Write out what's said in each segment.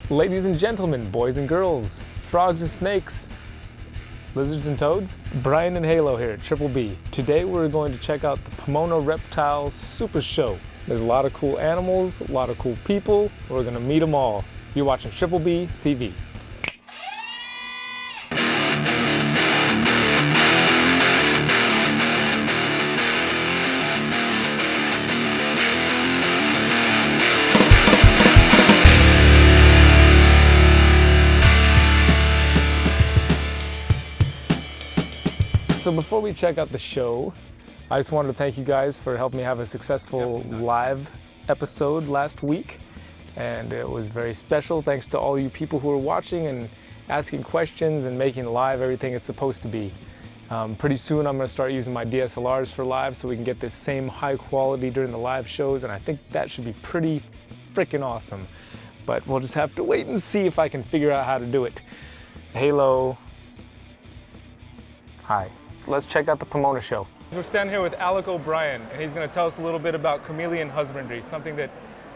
Ladies and gentlemen, boys and girls, frogs and snakes, lizards and toads, Brian and Halo here at Triple B. Today we're going to check out the Pomona Reptile Super Show. There's a lot of cool animals, a lot of cool people. We're gonna meet them all. You're watching Triple B TV. So before we check out the show, I just wanted to thank you guys for helping me have a successful live episode last week. And it was very special. Thanks to all you people who are watching and asking questions and making live everything it's supposed to be. Pretty soon I'm gonna start using my DSLRs for live so we can get this same high quality during the live shows, and I think that should be pretty freaking awesome. But we'll just have to wait and see if I can figure out how to do it. Halo, hi. Let's check out the Pomona show. We're standing here with Alec O'Brien, and he's going to tell us a little bit about chameleon husbandry, something that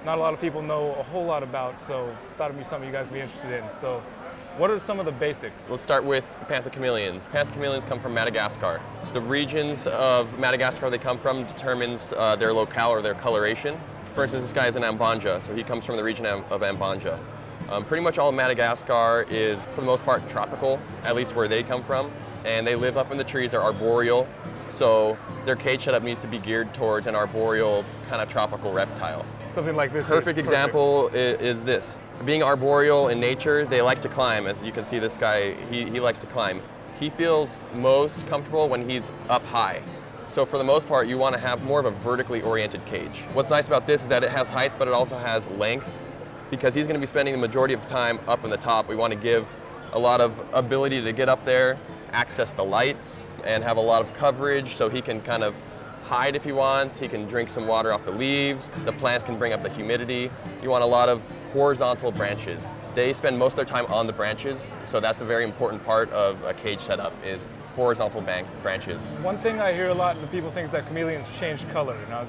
not a lot of people know a whole lot about, so thought it'd be something you guys would be interested in. So what are some of the basics? Let's start with panther chameleons. Panther chameleons come from Madagascar. The regions of Madagascar they come from determines their locale or their coloration. For instance, this guy is in Ambanja, so he comes from the region of Ambanja. Pretty much all of Madagascar is, for the most part, tropical, at least where they come from. And they live up in the trees, they're arboreal, so their cage setup needs to be geared towards an arboreal kind of tropical reptile. Something like this. Perfect example is this. Being arboreal in nature, they like to climb. As you can see, this guy, he likes to climb. He feels most comfortable when he's up high. So for the most part, you want to have more of a vertically oriented cage. What's nice about this is that it has height, but it also has length. Because he's going to be spending the majority of the time up in the top, we want to give a lot of ability to get up there, access the lights, and have a lot of coverage so he can kind of hide if he wants. He can drink some water off the leaves. The plants can bring up the humidity. You want a lot of horizontal branches. They spend most of their time on the branches, so that's a very important part of a cage setup is horizontal branches. One thing I hear a lot, and people think is that chameleons change color. Now,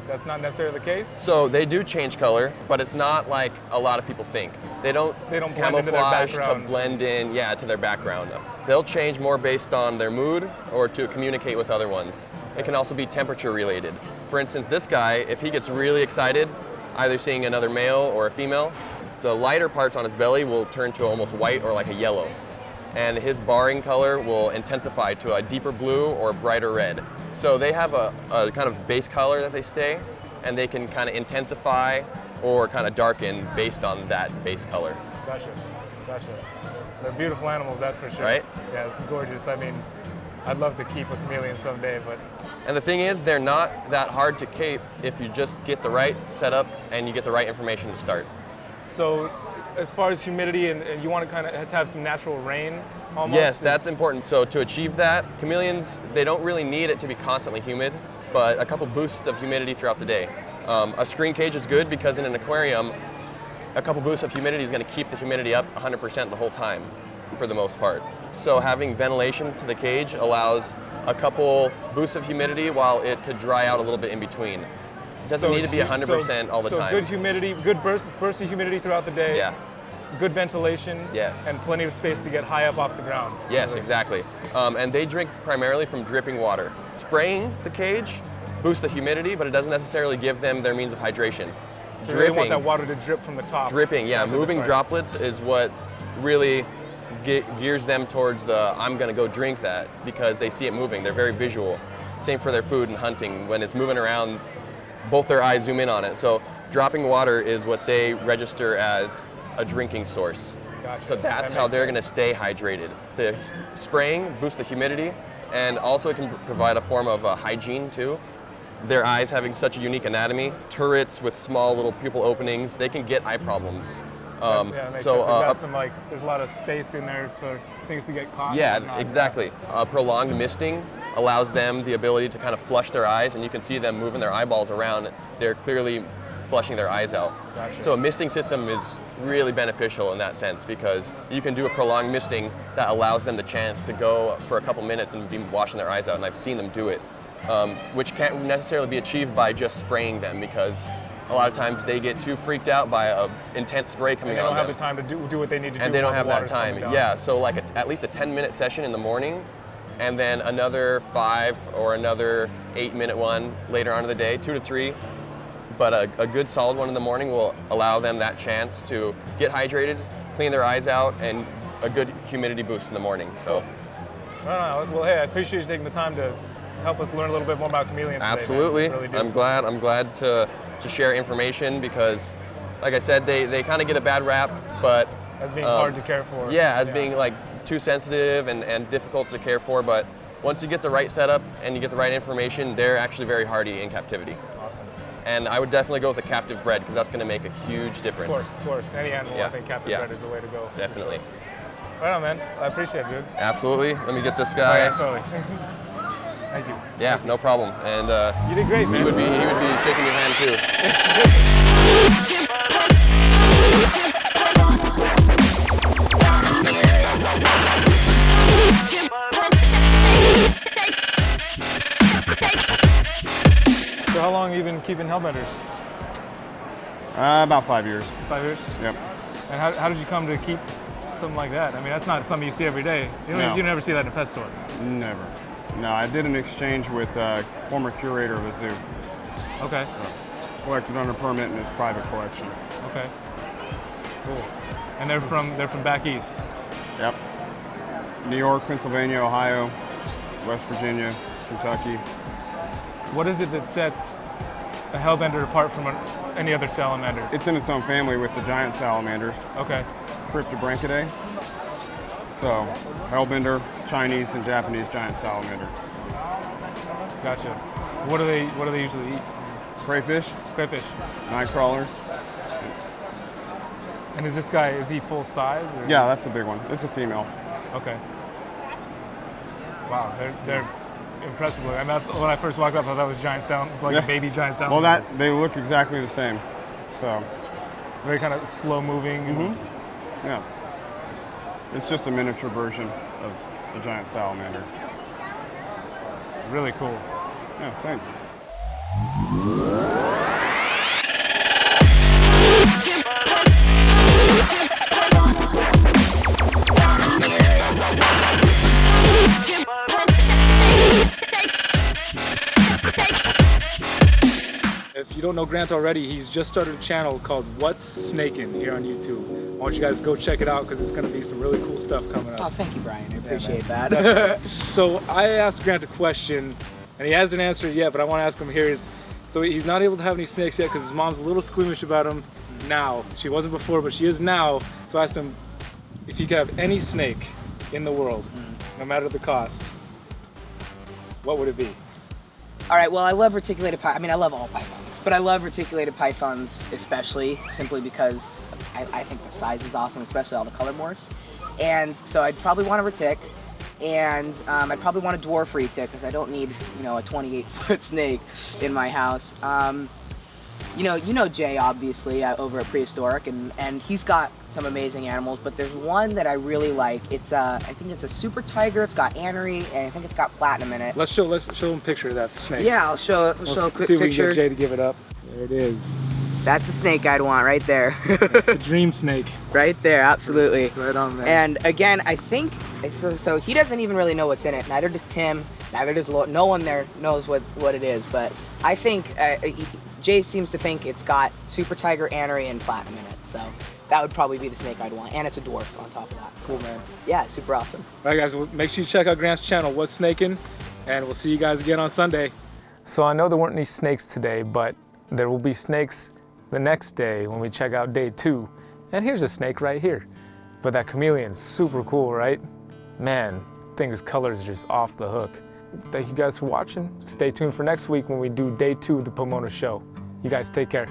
that's not necessarily the case? So they do change color, but it's not like a lot of people think. They don't camouflage to blend in, to their background. They'll change more based on their mood or to communicate with other ones. It can also be temperature related. For instance, this guy, if he gets really excited, either seeing another male or a female, the lighter parts on his belly will turn to almost white or like a yellow. And his barring color will intensify to a deeper blue or brighter red. So they have a kind of base color that they stay, and they can kind of intensify or kind of darken based on that base color. Gotcha. They're beautiful animals, that's for sure. Right? Yeah, it's gorgeous. I mean, I'd love to keep a chameleon someday, but... And the thing is, they're not that hard to keep if you just get the right setup and you get the right information to start. So, as far as humidity, and you want to kind of have some natural rain almost? Yes, that's important. So to achieve that, chameleons, they don't really need it to be constantly humid, but a couple boosts of humidity throughout the day. A screen cage is good because in an aquarium, a couple boosts of humidity is going to keep the humidity up 100% the whole time, for the most part. So having ventilation to the cage allows a couple boosts of humidity while it to dry out a little bit in between. It doesn't need to be 100% all the time. So good humidity, good bursts of humidity throughout the day. Yeah. Good ventilation. Yes. And plenty of space to get high up off the ground. Yes, exactly. And they drink primarily from dripping water. Spraying the cage boosts the humidity, but it doesn't necessarily give them their means of hydration. So you really want that water to drip from the top. Dripping, yeah. Moving droplets is what really gears them towards the, I'm gonna go drink that, because they see it moving. They're very visual. Same for their food and hunting. When it's moving around, both their eyes zoom in on it. So dropping water is what they register as a drinking source. Gotcha. So that's how they're gonna stay hydrated. The spraying boosts the humidity, and also it can provide a form of hygiene too. Their eyes having such a unique anatomy, turrets with small little pupil openings, they can get eye problems. Yeah, that makes sense. There's a lot of space in there for things to get caught. Yeah, exactly. Prolonged misting allows them the ability to kind of flush their eyes, and you can see them moving their eyeballs around. They're clearly flushing their eyes out. Gotcha. So a misting system is really beneficial in that sense, because you can do a prolonged misting that allows them the chance to go for a couple minutes and be washing their eyes out, and I've seen them do it, which can't necessarily be achieved by just spraying them, because a lot of times they get too freaked out by a intense spray coming And they on don't them. have the time to do what they need to do. And they don't while have the that water's time. coming down. Yeah, so like at least a 10-minute session in the morning, and then another 5 or another 8-minute one later on in the day, 2 to 3. But a good solid one in the morning will allow them that chance to get hydrated, clean their eyes out, and a good humidity boost in the morning. So. No. Well, hey, I appreciate you taking the time to help us learn a little bit more about chameleons today, Absolutely. man. Really do. I'm glad to share information because, like I said, they kind of get a bad rap, but as being hard to care for. Yeah, as being like too sensitive and difficult to care for. But once you get the right setup and you get the right information, they're actually very hardy in captivity. Awesome. And I would definitely go with a captive bred because that's going to make a huge difference. Of course. Any animal, Yeah. I think captive bred is the way to go. Definitely. Sure. Right on, man. I appreciate it, dude. Absolutely. Let me get this guy. Yeah, totally. Thank you. Yeah, no problem. And you did great, man. He would be shaking your hand too. So how long have you been keeping hellbenders? About 5 years. 5 years? Yep. And how did you come to keep something like that? I mean, that's not something you see every day. You never see that in a pet store. Never. No, I did an exchange with a former curator of a zoo. Okay. So, collected under permit in his private collection. Okay. Cool. And they're from back east. Yep. New York, Pennsylvania, Ohio, West Virginia, Kentucky. What is it that sets a hellbender apart from any other salamander? It's in its own family with the giant salamanders. Okay. Cryptobranchidae. So, hellbender, Chinese and Japanese giant salamander. Gotcha. What do they usually eat? Crayfish, Crayfish. night crawlers. And is he full size? Or? Yeah, that's a big one. It's a female. Okay. Wow, they're impressive looking. When I first walked up, I thought that was a baby giant salamander. Well, they look exactly the same. So, very kind of slow moving. Mm-hmm. Yeah. It's just a miniature version of the giant salamander. Really cool. Yeah, thanks. If you don't know Grant already, he's just started a channel called What's Snakin' here on YouTube. I want you guys to go check it out because it's going to be some really cool stuff coming up. Oh, thank you, Brian. I appreciate that. So I asked Grant a question, and he hasn't answered yet, but I want to ask him here. So he's not able to have any snakes yet because his mom's a little squeamish about him now. She wasn't before, but she is now. So I asked him if he could have any snake in the world, no matter the cost, what would it be? All right, well, I love reticulated pythons. I mean, I love all pythons, but I love reticulated pythons especially simply because I think the size is awesome, especially all the color morphs. And so I'd probably want a retic, and I'd probably want a dwarf retic because I don't need, a 28-foot snake in my house. You know Jay, obviously, over at Prehistoric, and he's got some amazing animals, but there's one that I really like. I think it's a super tiger. It's got anery, and I think it's got platinum in it. Let's show him a picture of that snake. Yeah, I'll show a quick see if picture. we can get Jay to give it up. There it is. That's the snake I'd want right there. That's the dream snake. Right there, absolutely. Right on there. And again, I think, so he doesn't even really know what's in it. Neither does Tim, neither does no one there knows what it is. But I think Jay seems to think it's got super tiger, anery, and platinum in it. So that would probably be the snake I'd want. And it's a dwarf on top of that. Cool, man. Yeah, super awesome. All right, guys, well, make sure you check out Grant's channel, What's Snakin', and we'll see you guys again on Sunday. So I know there weren't any snakes today, but there will be snakes the next day when we check out day 2. And here's a snake right here. But that chameleon is super cool, right? Man, thing's colors are just off the hook. Thank you guys for watching. Stay tuned for next week when we do day 2 of the Pomona show. You guys take care.